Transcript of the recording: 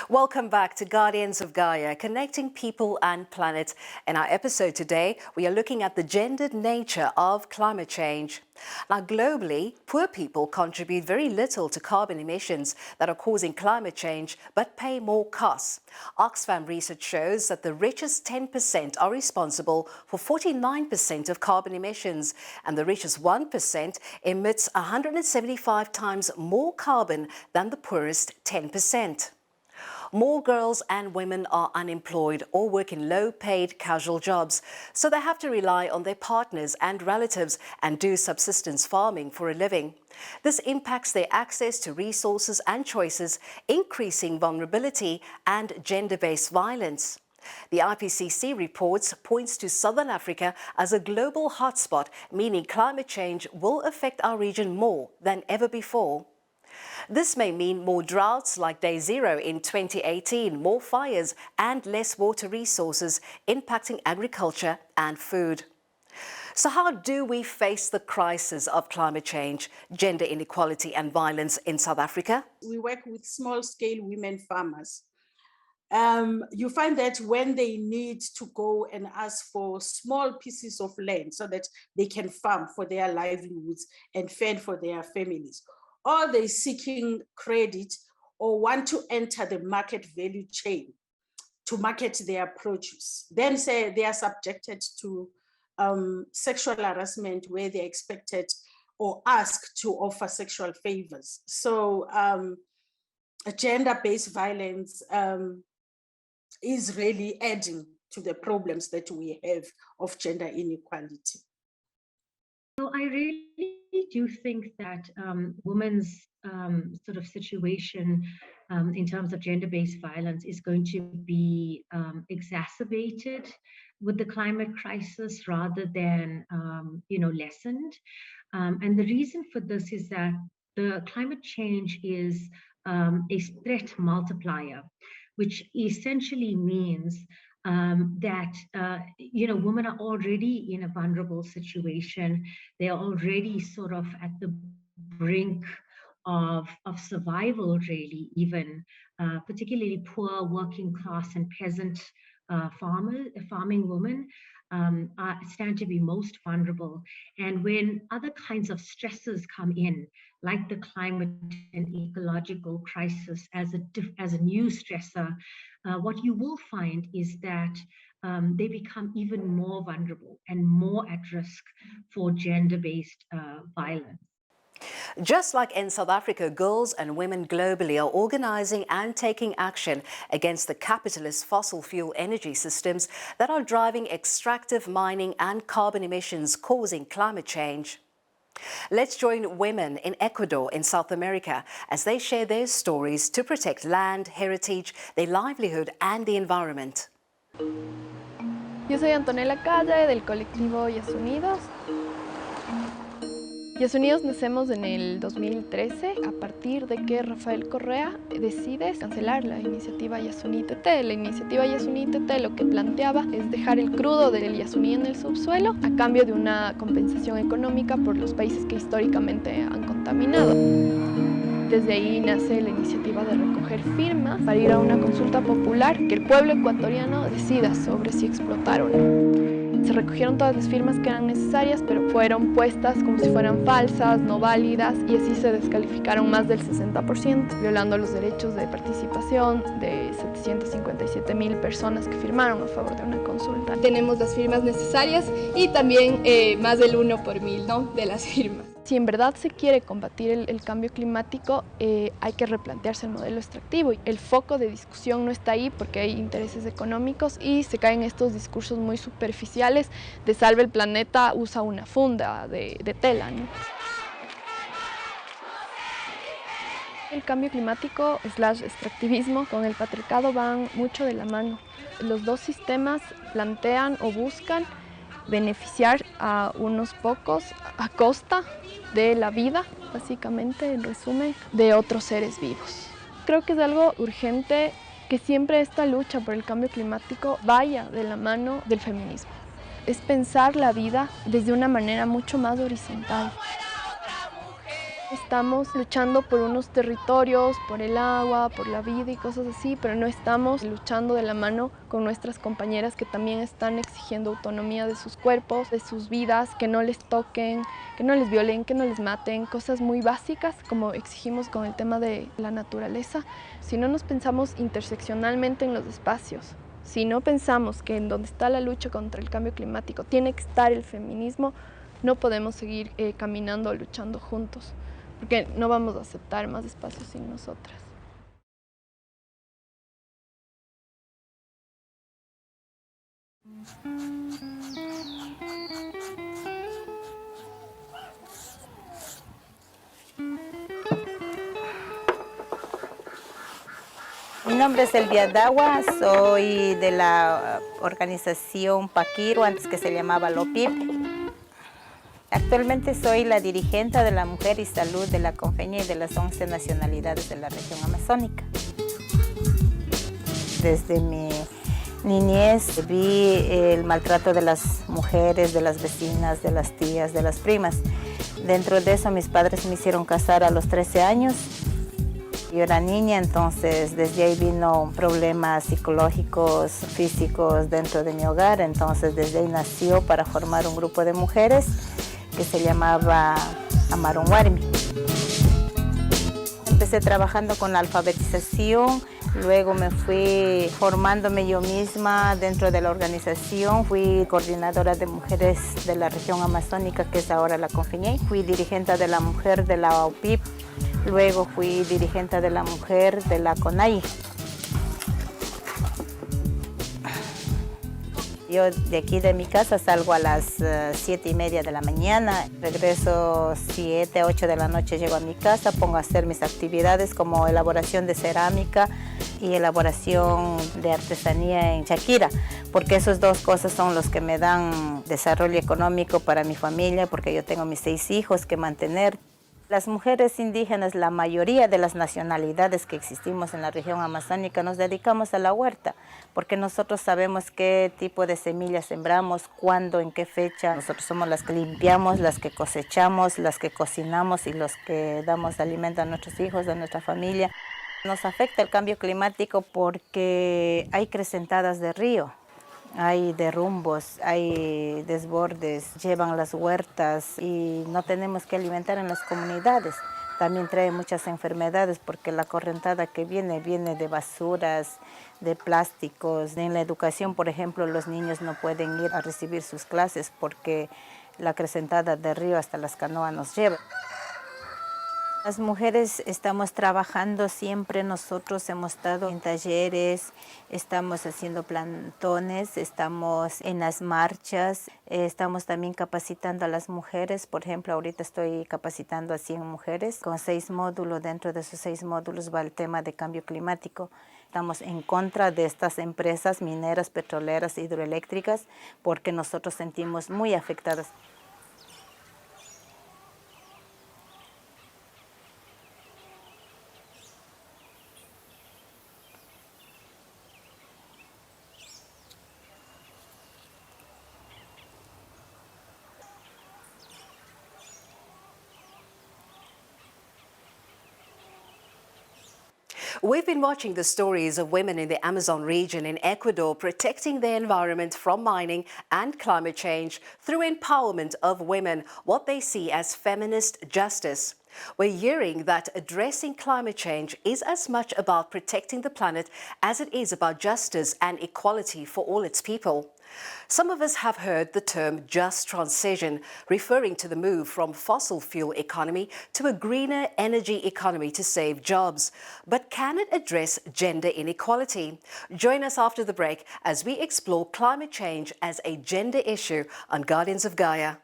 Welcome back to Guardians of Gaia, connecting people and planet. In our episode today, we are looking at the gendered nature of climate change. Now, globally, poor people contribute very little to carbon emissions that are causing climate change, but pay more costs. Oxfam research shows that the richest 10% are responsible for 49% of carbon emissions, and the richest 1% emits 175 times more carbon than the poorest 10%. More girls and women are unemployed or work in low-paid casual jobs, so they have to rely on their partners and relatives and do subsistence farming for a living. This impacts their access to resources and choices, increasing vulnerability and gender-based violence. The IPCC reports points to Southern Africa as a global hotspot, meaning climate change will affect our region more than ever before. This may mean more droughts like Day Zero in 2018, more fires and less water resources impacting agriculture and food. So how do we face the crisis of climate change, gender inequality and violence in South Africa? We work with small-scale women farmers. You find that when they need to go and ask for small pieces of land so that they can farm for their livelihoods and fend for their families, or they're seeking credit or want to enter the market value chain to market their produce, then say they are subjected to sexual harassment where they're expected or asked to offer sexual favors. So gender-based violence is really adding to the problems that we have of gender inequality. Well, I really do think that women's sort of situation in terms of gender-based violence is going to be exacerbated with the climate crisis rather than, lessened. And the reason for this is that the climate change is a threat multiplier, which essentially means that women are already in a vulnerable situation. They're already sort of at the brink of survival, really, even particularly poor working class and peasant farming women stand to be most vulnerable. And when other kinds of stresses come in, like the climate and ecological crisis as a new stressor, what you will find is that they become even more vulnerable and more at risk for gender-based violence. Just like in South Africa, girls and women globally are organizing and taking action against the capitalist fossil fuel energy systems that are driving extractive mining and carbon emissions, causing climate change. Let's join women in Ecuador in South America as they share their stories to protect land, heritage, their livelihood and the environment. Yo soy Antonella Calle del colectivo Yes Unidos. Yes Unidos nacemos en el 2013 a partir de que Rafael Correa decide cancelar la iniciativa Yasuní TT. La iniciativa Yasuní TT lo que planteaba es dejar el crudo del Yasuní en el subsuelo a cambio de una compensación económica por los países que históricamente han contaminado. Desde ahí nace la iniciativa de recoger firmas para ir a una consulta popular que el pueblo ecuatoriano decida sobre si explotar o no. Se recogieron todas las firmas que eran necesarias, pero fueron puestas como si fueran falsas, no válidas, y así se descalificaron más del 60%, violando los derechos de participación de 757.000 personas que firmaron a favor de una consulta. Tenemos las firmas necesarias y también más del 1 por 1000, ¿no?, de las firmas. Si en verdad se quiere combatir el cambio climático, hay que replantearse el modelo extractivo. El foco de discusión no está ahí porque hay intereses económicos y se caen estos discursos muy superficiales de salve el planeta, usa una funda de tela, ¿no? El cambio climático / extractivismo con el patriarcado van mucho de la mano. Los dos sistemas plantean o buscan beneficiar a unos pocos a costa de la vida, básicamente, en resumen, de otros seres vivos. Creo que es algo urgente que siempre esta lucha por el cambio climático vaya de la mano del feminismo. Es pensar la vida desde una manera mucho más horizontal. Estamos luchando por unos territorios, por el agua, por la vida y cosas así, pero no estamos luchando de la mano con nuestras compañeras que también están exigiendo autonomía de sus cuerpos, de sus vidas, que no les toquen, que no les violen, que no les maten, cosas muy básicas como exigimos con el tema de la naturaleza. Si no nos pensamos interseccionalmente en los espacios, si no pensamos que en donde está la lucha contra el cambio climático tiene que estar el feminismo, no podemos seguir caminando o luchando juntos, porque no vamos a aceptar más espacios sin nosotras. Mi nombre es Elvia Dagua, soy de la organización Paquiro, antes que se llamaba LOPIP. Actualmente soy la dirigente de la Mujer y Salud de la Confeña y de las 11 nacionalidades de la región amazónica. Desde mi niñez vi el maltrato de las mujeres, de las vecinas, de las tías, de las primas. Dentro de eso mis padres me hicieron casar a los 13 años. Yo era niña, entonces desde ahí vino problemas psicológicos, físicos dentro de mi hogar. Entonces desde ahí nació para formar un grupo de mujeres que se llamaba Amarun Warmi. Empecé trabajando con la alfabetización, luego me fui formándome yo misma dentro de la organización. Fui coordinadora de mujeres de la región amazónica, que es ahora la Confeñey. Fui dirigente de la mujer de la OPIP, luego fui dirigente de la mujer de la CONAI. Yo de aquí de mi casa salgo a las 7:30 de la mañana, regreso 7, 8 de la noche, llego a mi casa, pongo a hacer mis actividades como elaboración de cerámica y elaboración de artesanía en Shakira, porque esas dos cosas son los que me dan desarrollo económico para mi familia, porque yo tengo mis 6 hijos que mantener. Las mujeres indígenas, la mayoría de las nacionalidades que existimos en la región amazónica, nos dedicamos a la huerta, porque nosotros sabemos qué tipo de semillas sembramos, cuándo, en qué fecha. Nosotros somos las que limpiamos, las que cosechamos, las que cocinamos y los que damos alimento a nuestros hijos, a nuestra familia. Nos afecta el cambio climático porque hay crecentadas de río. Hay derrumbos, hay desbordes, llevan las huertas y no tenemos que alimentar en las comunidades. También trae muchas enfermedades porque la correntada que viene de basuras, de plásticos. En la educación, por ejemplo, los niños no pueden ir a recibir sus clases porque la acrecentada del río hasta las canoas nos lleva. Las mujeres estamos trabajando siempre, nosotros hemos estado en talleres, estamos haciendo plantones, estamos en las marchas, estamos también capacitando a las mujeres. Por ejemplo, ahorita estoy capacitando a 100 mujeres con 6 módulos. Dentro de esos 6 módulos va el tema de cambio climático. Estamos en contra de estas empresas mineras, petroleras, hidroeléctricas, porque nosotros sentimos muy afectadas. We've been watching the stories of women in the Amazon region in Ecuador protecting their environment from mining and climate change through empowerment of women, what they see as feminist justice. We're hearing that addressing climate change is as much about protecting the planet as it is about justice and equality for all its people. Some of us have heard the term just transition, referring to the move from fossil fuel economy to a greener energy economy to save jobs. But can it address gender inequality? Join us after the break as we explore climate change as a gender issue on Guardians of Gaia.